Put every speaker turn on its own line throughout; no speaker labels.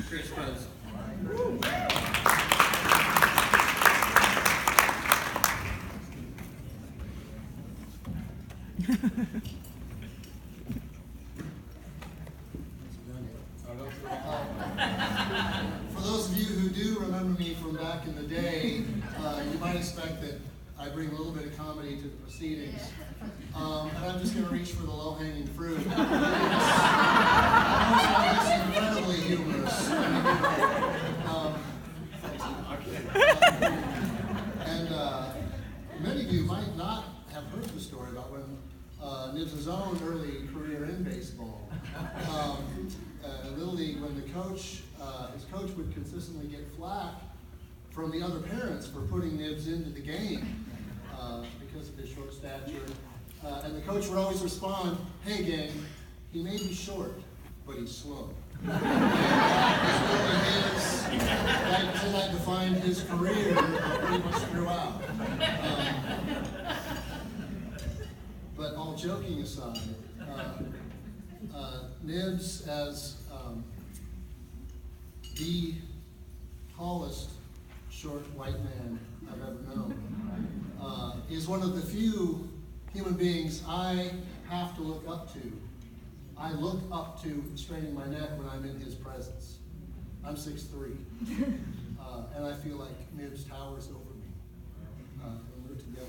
Chris Rose.
For those of you who do remember me from back in the day, you might expect that I bring a little bit of comedy to the proceedings. And I'm just going to reach for the low-hanging fruit. It's incredibly humorous. And many of you might not have heard the story about when Nibs' own early career in baseball. Little League, when the coach, his coach would consistently get flack from the other parents for putting Nibs into the game because of his short stature. And the coach would always respond, "Hey gang, he may be short, but he's slow." And that defined his career pretty much throughout. But all joking aside, Nibs, as the tallest short white man I've ever known, is one of the few human beings I have to look up to. I look up to straining my neck when I'm in his presence. I'm 6'3", and I feel like Nibs towers over me when we're together.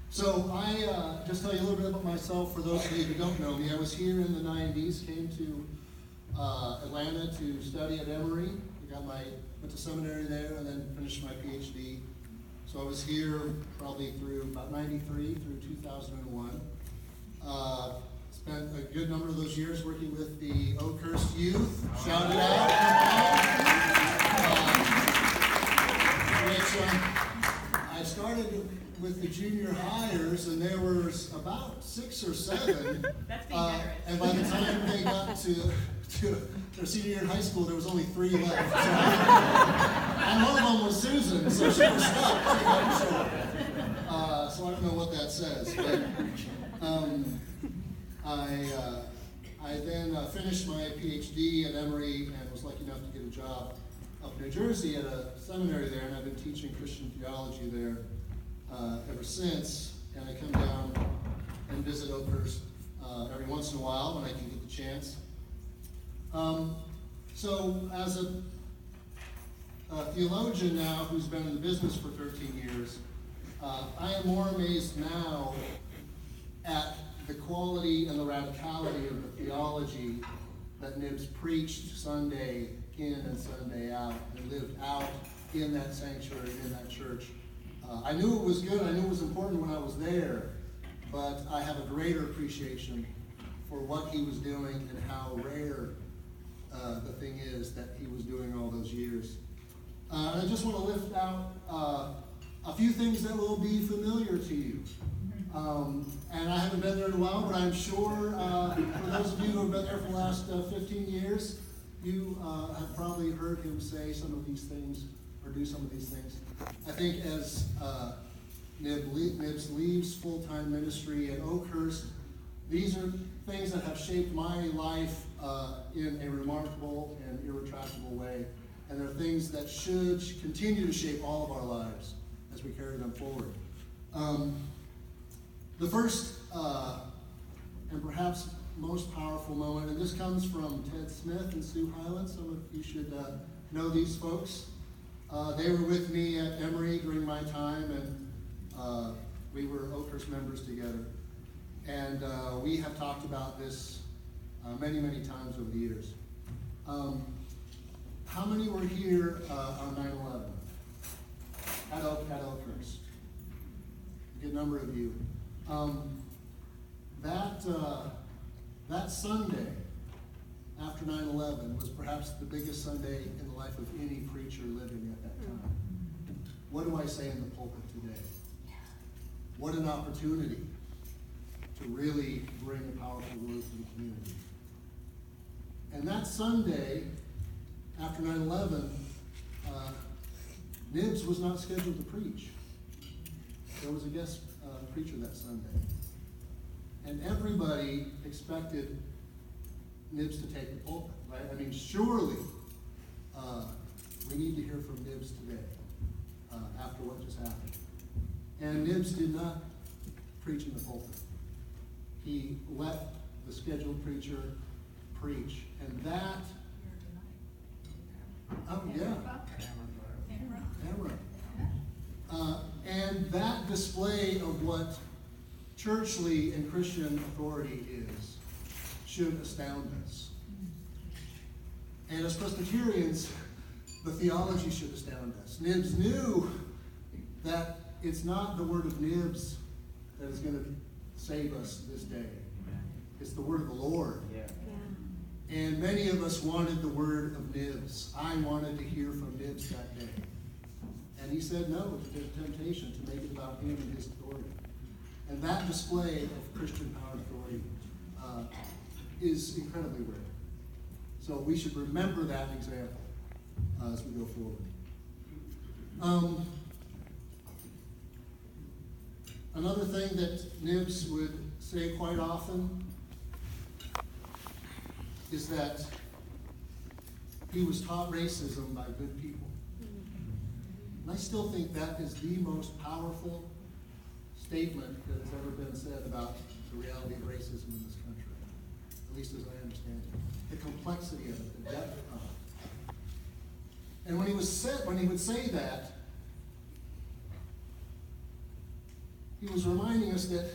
So I just tell you a little bit about myself for those of you who don't know me. I was here in the 90s, came to Atlanta to study at Emory. Went to seminary there and then finished my PhD. So I was here probably through about 93 through 2001. Spent a good number of those years working with the Oakhurst youth. Shout it out. I started with the junior hires, and there was about 6 or 7.
That's being generous.
And by the time they got to their senior year in high school, there was only 3 left. So, and one of them was Susan, so she was stuck. So I don't know what that says. But I then finished my PhD at Emory and was lucky enough to get a job up in New Jersey at a seminary there, and I've been teaching Christian theology there ever since. And I come down and visit Oakhurst every once in a while when I can get the chance. So as a theologian now who's been in the business for 13 years, I am more amazed now at the quality and the radicality of the theology that Nibs preached Sunday in and Sunday out and lived out in that sanctuary, in that church. I knew it was good, I knew it was important when I was there, but I have a greater appreciation for what he was doing and how rare the thing is that he was doing all those years. I just want to lift out a few things that will be familiar to you. And I haven't been there in a while, but I'm sure for those of you who have been there for the last 15 years, you have probably heard him say some of these things or do some of these things. I think as Nibs leaves full-time ministry at Oakhurst, these are things that have shaped my life in a remarkable and irretractable way. And they're things that should continue to shape all of our lives as we carry them forward. The first and perhaps most powerful moment, and this comes from Ted Smith and Sue Hyland. Some of you should know these folks. They were with me at Emory during my time, and we were Oakhurst members together. And we have talked about this many, many times over the years. How many were here on 9/11 at Oakhurst? A good number of you. That Sunday after 9/11 was perhaps the biggest Sunday in the life of any preacher living at that time. What do I say in the pulpit today? What an opportunity to really bring a powerful word to the community. And that Sunday after 9/11, Nibs was not scheduled to preach. There was a guest preacher that Sunday. And everybody expected Nibs to take the pulpit, right? I mean, surely we need to hear from Nibs today after what just happened. And Nibs did not preach in the pulpit. He let the scheduled preacher preach. And that, oh yeah, and that display of what churchly and Christian authority is should astound us. And as Presbyterians, the theology should astound us. Nibs knew that it's not the word of Nibs that is going to save us this day. It's the word of the Lord.
Yeah.
And many of us wanted the word of Nibs. I wanted to hear from Nibs that day. And he said no to the temptation to make it about him and his authority. And that display of Christian power and authority is incredibly rare. So we should remember that example as we go forward. Another thing that Nibs would say quite often is that he was taught racism by good people. And I still think that is the most powerful statement that has ever been said about the reality of racism in this country, at least as I understand it. The complexity of it, the depth of it. And when he would say that, he was reminding us that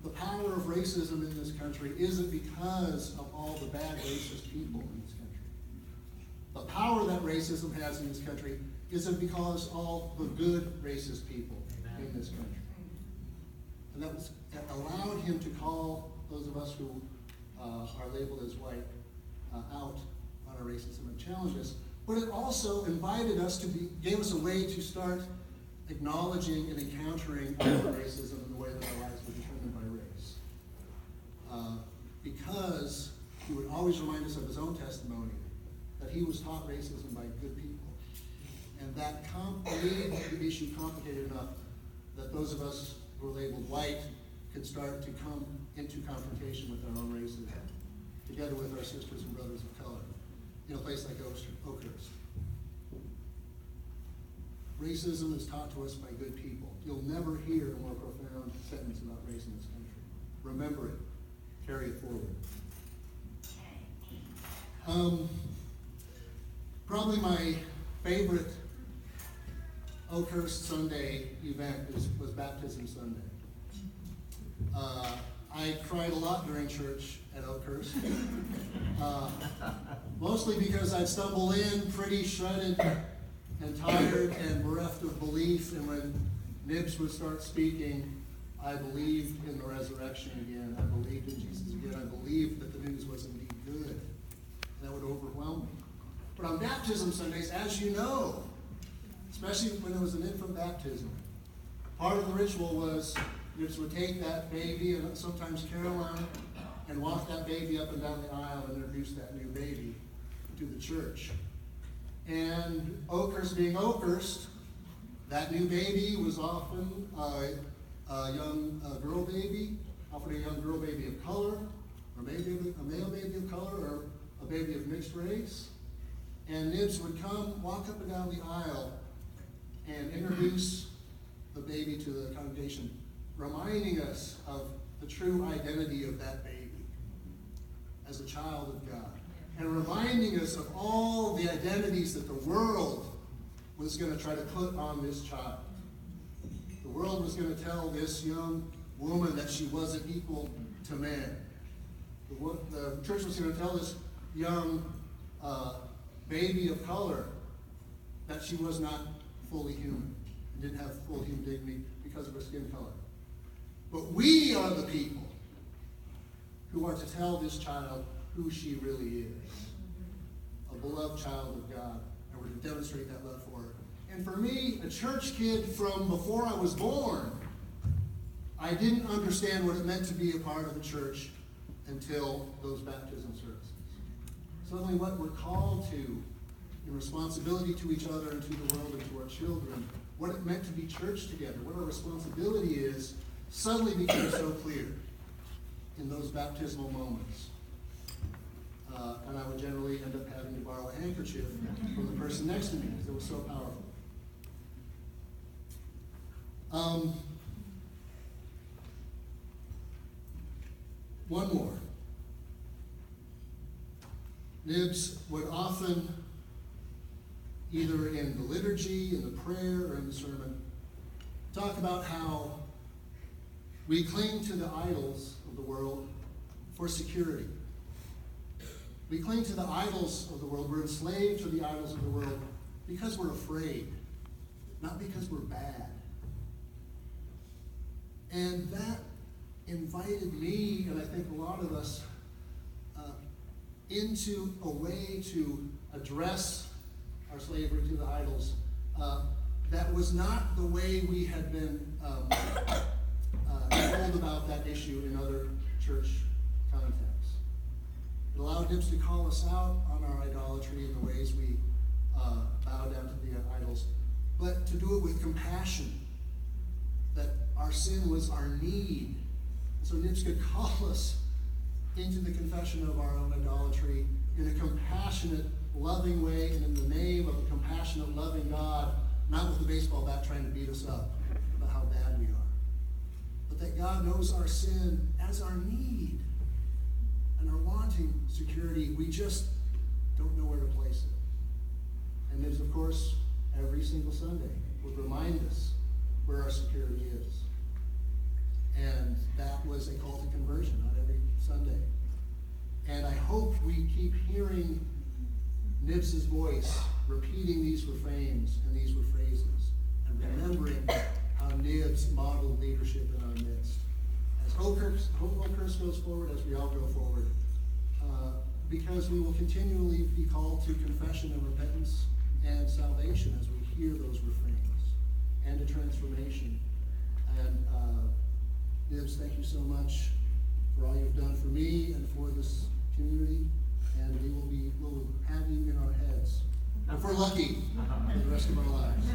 the power of racism in this country isn't because of all the bad racist people in this country. The power that racism has in this country isn't because all the good racist people in this country. And that allowed him to call those of us who are labeled as white out on our racism and challenge us. But it also invited us gave us a way to start acknowledging and encountering racism in the way that our lives were determined by race. Because he would always remind us of his own testimony that he was taught racism by good people. And that made the issue complicated enough that those of us who are labeled white could start to come into confrontation with our own racism, together with our sisters and brothers of color, in a place like Oakhurst. Racism is taught to us by good people. You'll never hear a more profound sentence about race in this country. Remember it. Carry it forward. Probably my favorite Oakhurst Sunday event was Baptism Sunday. I cried a lot during church at Oakhurst. Mostly because I'd stumble in pretty shredded and tired and bereft of belief, and when Nibs would start speaking, I believed in the resurrection again. I believed in Jesus again. I believed that the news was indeed good. That would overwhelm me. But on Baptism Sundays, as you know, especially when it was an infant baptism, part of the ritual was Nibs would take that baby, and sometimes Caroline, and walk that baby up and down the aisle and introduce that new baby to the church. And Oakhurst being Oakhurst, that new baby was often a young girl baby, often a young girl baby of color, or maybe a male baby of color, or a baby of mixed race. And Nibs would come, walk up and down the aisle, and introduce the baby to the congregation, reminding us of the true identity of that baby as a child of God. And reminding us of all the identities that the world was going to try to put on this child. The world was going to tell this young woman that she wasn't equal to man. The church was going to tell this young baby of color that she was not fully human and didn't have full human dignity because of her skin color. But we are the people who are to tell this child who she really is. A beloved child of God. And we're to demonstrate that love for her. And for me, a church kid from before I was born, I didn't understand what it meant to be a part of the church until those baptism services. Suddenly what we're called to in responsibility to each other and to the world and to our children, what it meant to be church together, what our responsibility is, suddenly became so clear in those baptismal moments. And I would generally handkerchief from the person next to me because it was so powerful. One more. Nibs would often, either in the liturgy, in the prayer, or in the sermon, talk about how we cling to the idols of the world for security. We cling to the idols of the world. We're enslaved to the idols of the world because we're afraid, not because we're bad. And that invited me, and I think a lot of us, into a way to address our slavery to the idols that was not the way we had been told about that issue in other church contexts. It allowed Nibs to call us out on our idolatry and the ways we bow down to the idols, but to do it with compassion, that our sin was our need. So Nibs could call us into the confession of our own idolatry in a compassionate, loving way, and in the name of a compassionate, loving God, not with a baseball bat trying to beat us up about how bad we are, but that God knows our sin as our need and our wanting security. We just don't know where to place it. And Nibs, of course, every single Sunday would remind us where our security is. And that was a call to conversion on every Sunday. And I hope we keep hearing Nibs' voice repeating these refrains and these phrases, and remembering how Nibs modeled leadership in our midst. As Oakhurst goes forward, as we all go forward, because we will continually be called to confession and repentance and salvation as we hear those refrains, and to transformation. And Nibs, thank you so much for all you've done for me and for this community, and we'll have you in our heads, if we're lucky, for the rest of our lives.